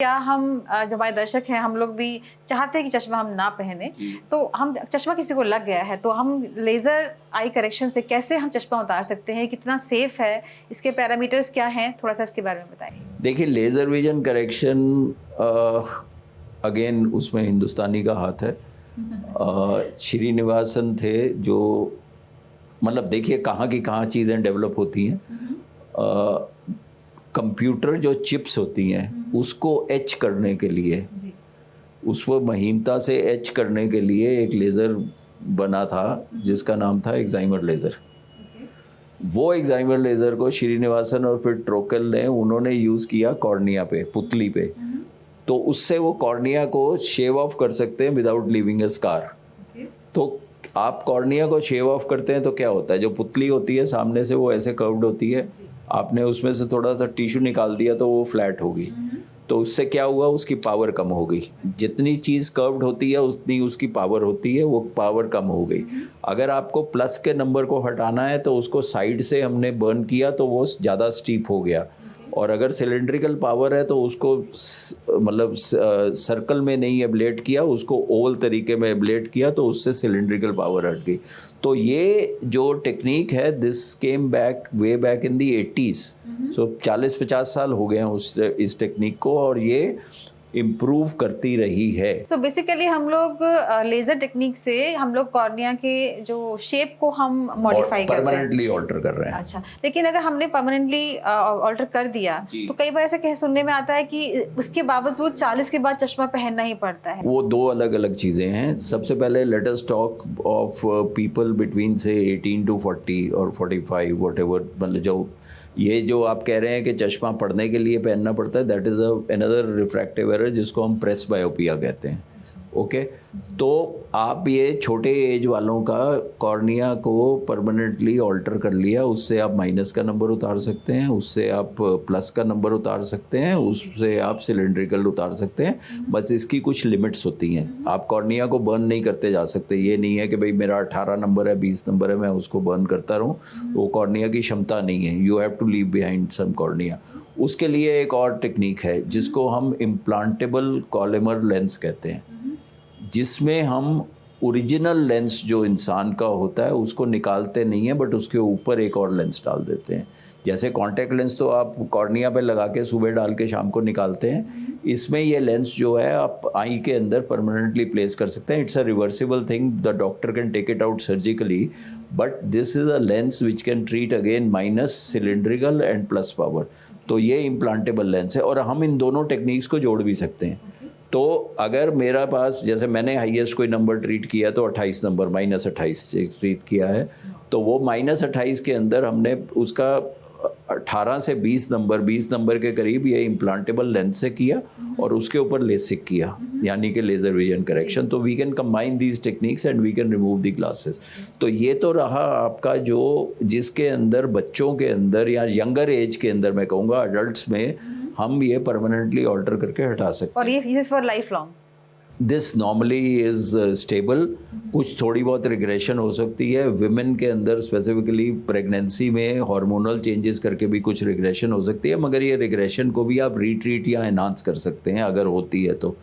क्या हम जो हमारे दर्शक हैं हम लोग भी चाहते हैं कि चश्मा हम ना पहने, तो हम चश्मा किसी को लग गया है तो हम लेज़र आई करेक्शन से कैसे हम चश्मा उतार सकते हैं, कितना सेफ है, इसके पैरामीटर्स क्या हैं, थोड़ा सा इसके बारे में बताइए। देखिए, लेज़र विजन करेक्शन अगेन उसमें हिंदुस्तानी का हाथ है। श्रीनिवासन थे जो, मतलब देखिए कहाँ की कहाँ चीज़ें डेवलप होती हैं। कंप्यूटर जो चिप्स होती हैं उसको एच करने के लिए, उसको महीनता से एच करने के लिए एक लेज़र बना था जिसका नाम था एक्साइमर लेज़र। वो एक्साइमर लेज़र को श्रीनिवासन और फिर ट्रोकेल ने उन्होंने यूज़ किया कॉर्निया पे, पुतली पे। तो उससे वो कॉर्निया को शेव ऑफ कर सकते हैं विदाउट लीविंग ए स्कार। तो आप कॉर्निया को शेव ऑफ करते हैं तो क्या होता है, जो पुतली होती है सामने से वो ऐसे कर्व्ड होती है, आपने उसमें से थोड़ा सा टिश्यू निकाल दिया तो वो फ्लैट होगी। तो उससे क्या हुआ, उसकी पावर कम हो गई। जितनी चीज़ कर्व्ड होती है उतनी उसकी पावर होती है, वो पावर कम हो गई। अगर आपको प्लस के नंबर को हटाना है तो उसको साइड से हमने बर्न किया तो वो ज़्यादा स्टीप हो गया। और अगर सिलेंड्रिकल पावर है तो उसको मतलब सर्कल में नहीं एब्लेट किया, उसको ओवल तरीके में एब्लेट किया तो उससे सिलेंड्रिकल पावर हट गई। तो ये जो टेक्निक है, this came back way back in the 80s। सो 40-50 साल हो गए हैं इस टेक्निक को, और ये इम्प्रूव करती रही है। सो बेसिकली हम लोग लेजर टेक्निक से हम लोग कॉर्निया के जो शेप को हम मॉडिफाई करते हैं, परमानेंटली ऑल्टर कर रहे हैं। अच्छा, लेकिन अगर हमने परमानेंटली ऑल्टर कर दिया तो कई बार ऐसा सुनने में आता है कि उसके बावजूद 40 के बाद चश्मा पहनना ही पड़ता है। वो दो अलग अलग चीज़ें हैं। सबसे पहले let us talk of people between से 18 to 40 और 45 व्हाटएवर, मतलब जो ये जो आप कह रहे हैं कि चश्मा पढ़ने के लिए पहनना पड़ता है, that is another refractive error जिसको हम प्रेस बायोपिया कहते हैं। ओके, तो आप ये छोटे एज वालों का कॉर्निया को परमानेंटली ऑल्टर कर लिया, उससे आप माइनस का नंबर उतार सकते हैं, उससे आप प्लस का नंबर उतार सकते हैं, उससे आप सिलेंड्रिकल उतार सकते हैं। बस इसकी कुछ लिमिट्स होती हैं। आप कॉर्निया को बर्न नहीं करते जा सकते। ये नहीं है कि भाई मेरा 18 नंबर है, 20 नंबर है, मैं उसको बर्न करता रहूँ, वो कॉर्निया की क्षमता नहीं है। You have to leave behind some cornea. उसके लिए एक और टेक्निक है जिसको हम इम्प्लांटेबल कॉलिमर लेंस कहते हैं, जिसमें हम ओरिजिनल लेंस जो इंसान का होता है उसको निकालते नहीं हैं, बट उसके ऊपर एक और लेंस डाल देते हैं। जैसे कॉन्टैक्ट लेंस तो आप कॉर्निया पे लगा के सुबह डाल के शाम को निकालते हैं, इसमें ये लेंस जो है आप आई के अंदर परमानेंटली प्लेस कर सकते हैं। It's a reversible thing, the doctor can take it out surgically, but this is a lens which can treat again minus cylindrical and plus power. तो ये इम्प्लांटेबल लेंस है, और हम इन दोनों टेक्निक्स को जोड़ भी सकते हैं। तो अगर मेरा पास, जैसे मैंने हाईएस्ट कोई नंबर ट्रीट किया तो 28 नंबर, -28 ट्रीट किया है, तो वो -28 के अंदर हमने उसका 18 से 20 नंबर के करीब ये इम्प्लांटेबल लेंस से किया, और उसके ऊपर लेसिक किया, यानी कि लेज़र विजन करेक्शन। तो we can combine these techniques and we can remove the glasses. तो ये तो रहा आपका जो, जिसके अंदर बच्चों के अंदर या यंगर एज के अंदर, मैं कहूँगा अडल्ट्स में हम ये परमानेंटली ऑल्टर करके हटा सकते हैं। और ये for life long? This normally is stable. कुछ थोड़ी बहुत रिग्रेशन हो सकती है विमेन के अंदर, स्पेसिफिकली प्रेगनेंसी में हार्मोनल चेंजेस करके भी कुछ रिग्रेशन हो सकती है, मगर ये रिग्रेशन को भी आप रीट्रीट या एनहांस कर सकते हैं अगर होती है तो।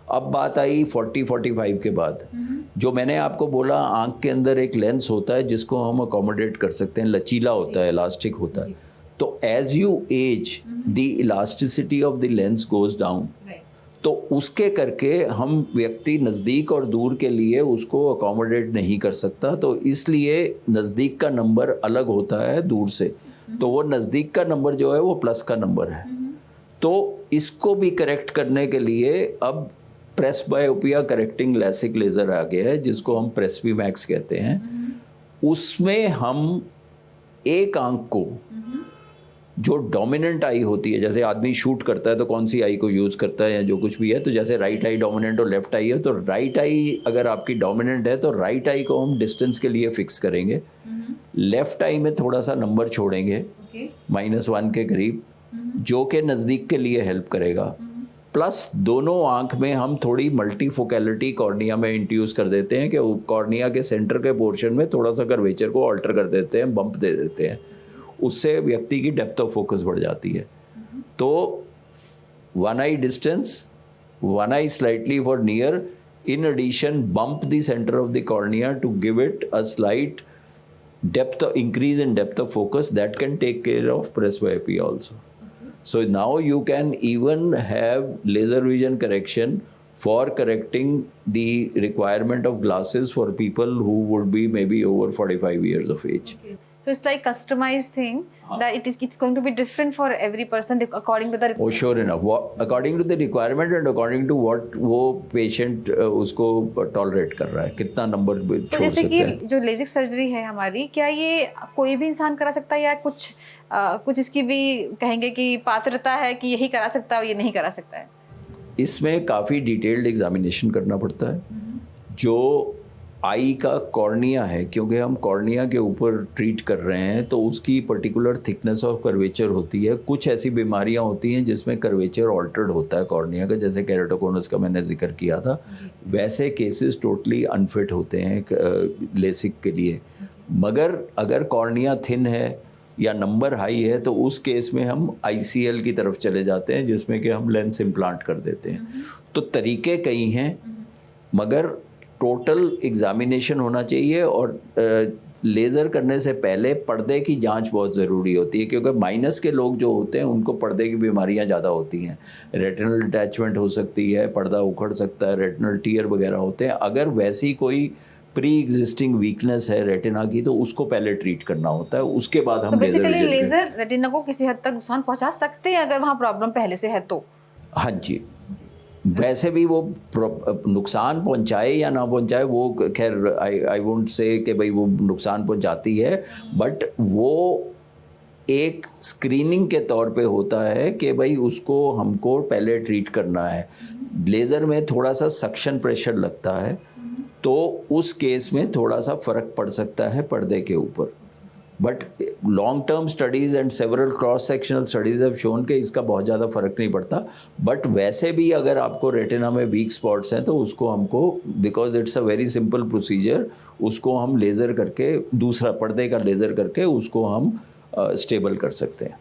अब बात आई 40-45 के बाद। जो मैंने आपको बोला, आँख के अंदर एक लेंस होता है जिसको हम अकोमोडेट कर सकते हैं, लचीला होता है, इलास्टिक होता है। तो as you age the elasticity of the lens goes down, तो उसके करके हम व्यक्ति नज़दीक और दूर के लिए उसको अकोमोडेट नहीं कर सकता। तो इसलिए नज़दीक का नंबर अलग होता है दूर से। तो वो नज़दीक का नंबर जो है वो प्लस का नंबर है। तो इसको भी करेक्ट करने के लिए अब प्रेस बायोपिया करेक्टिंग लैसिक लेज़र आ गया है, जिसको हम प्रेस्बी मैक्स कहते हैं। उसमें हम एक आंख को, जो डोमिनेंट आई होती है, जैसे आदमी शूट करता है तो कौन सी आई को यूज़ करता है या जो कुछ भी है, तो जैसे राइट आई डोमिनेंट और लेफ्ट आई है, तो राइट आई अगर आपकी डोमिनेंट है तो राइट आई को हम डिस्टेंस के लिए फिक्स करेंगे, लेफ्ट आई में थोड़ा सा नंबर छोड़ेंगे, -1 के करीब, जो कि नज़दीक के लिए हेल्प करेगा। प्लस दोनों आंख में हम थोड़ी मल्टीफोकैलिटी कॉर्निया में इंट्यूस कर देते हैं, कि कॉर्निया के सेंटर के पोर्शन में थोड़ा सा कर्वेचर को ऑल्टर कर देते हैं, बम्प दे देते हैं। उससे व्यक्ति की डेप्थ ऑफ फोकस बढ़ जाती है। तो one eye distance, one eye slightly for near. In addition, bump the center of the cornea to give it a slight increase in depth of focus that can take care of presbyopia also. So now you can even have laser vision correction for correcting the requirement of glasses for people who would be maybe over 45 years of age. So it's like customized thing that it's going to be different for every person according to the Oh, sure enough. According to the requirement and according to what वो patient उसको tolerate कर रहा है, कितना number तो छोड़ जैसे सकते कि हैं. जो लेजिक सर्जरी है हमारी, क्या ये कोई भी इंसान करा सकता है या कुछ इसकी भी कहेंगे कि पात्रता है कि यही करा सकता है और ये नहीं करा सकता है? इसमें काफ़ी डिटेल्ड एग्जामिनेशन करना पड़ता है. जो आई का कॉर्निया है, क्योंकि हम कॉर्निया के ऊपर ट्रीट कर रहे हैं तो उसकी पर्टिकुलर थिकनेस ऑफ कर्वेचर होती है. कुछ ऐसी बीमारियां होती हैं जिसमें कर्वेचर ऑल्टर्ड होता है कॉर्निया का, जैसे केराटोकोनस का मैंने जिक्र किया था. वैसे केसेस टोटली अनफिट होते हैं लेसिक के लिए. मगर अगर कॉर्निया थिन है या नंबर हाई है तो उस केस में हम ICL की तरफ चले जाते हैं, जिसमें कि हम लेंस इम्प्लांट कर देते हैं. तो तरीके कई हैं, मगर टोटल एग्जामिनेशन होना चाहिए. और लेज़र करने से पहले पर्दे की जांच बहुत ज़रूरी होती है, क्योंकि माइनस के लोग जो होते हैं उनको पर्दे की बीमारियां ज़्यादा होती हैं. रेटिनल अटैचमेंट हो सकती है, पर्दा उखड़ सकता है, रेटिनल टीयर वगैरह होते हैं. अगर वैसी कोई प्री एग्जिस्टिंग वीकनेस है रेटिना की तो उसको पहले ट्रीट करना होता है, उसके बाद हम बेसिकली लेजर रेटिना को किसी हद तक नुकसान पहुंचा सकते हैं अगर वहाँ प्रॉब्लम पहले से है तो. हाँ जी. वैसे भी वो नुकसान पहुंचाए या ना पहुंचाए, वो खैर आई वोंट से कि भाई वो नुकसान पहुंचाती है, बट वो एक स्क्रीनिंग के तौर पे होता है कि भाई उसको हमको पहले ट्रीट करना है. लेज़र में थोड़ा सा सक्शन प्रेशर लगता है तो उस केस में थोड़ा सा फ़र्क पड़ सकता है पर्दे के ऊपर. But long term studies and several cross sectional studies have shown कि इसका बहुत ज़्यादा फ़र्क नहीं पड़ता. बट वैसे भी अगर आपको रेटिना में वीक स्पॉट्स हैं तो उसको हमको, because it's a very simple procedure, उसको हम लेज़र करके, दूसरा पर्दे का लेज़र करके उसको हम स्टेबल कर सकते हैं.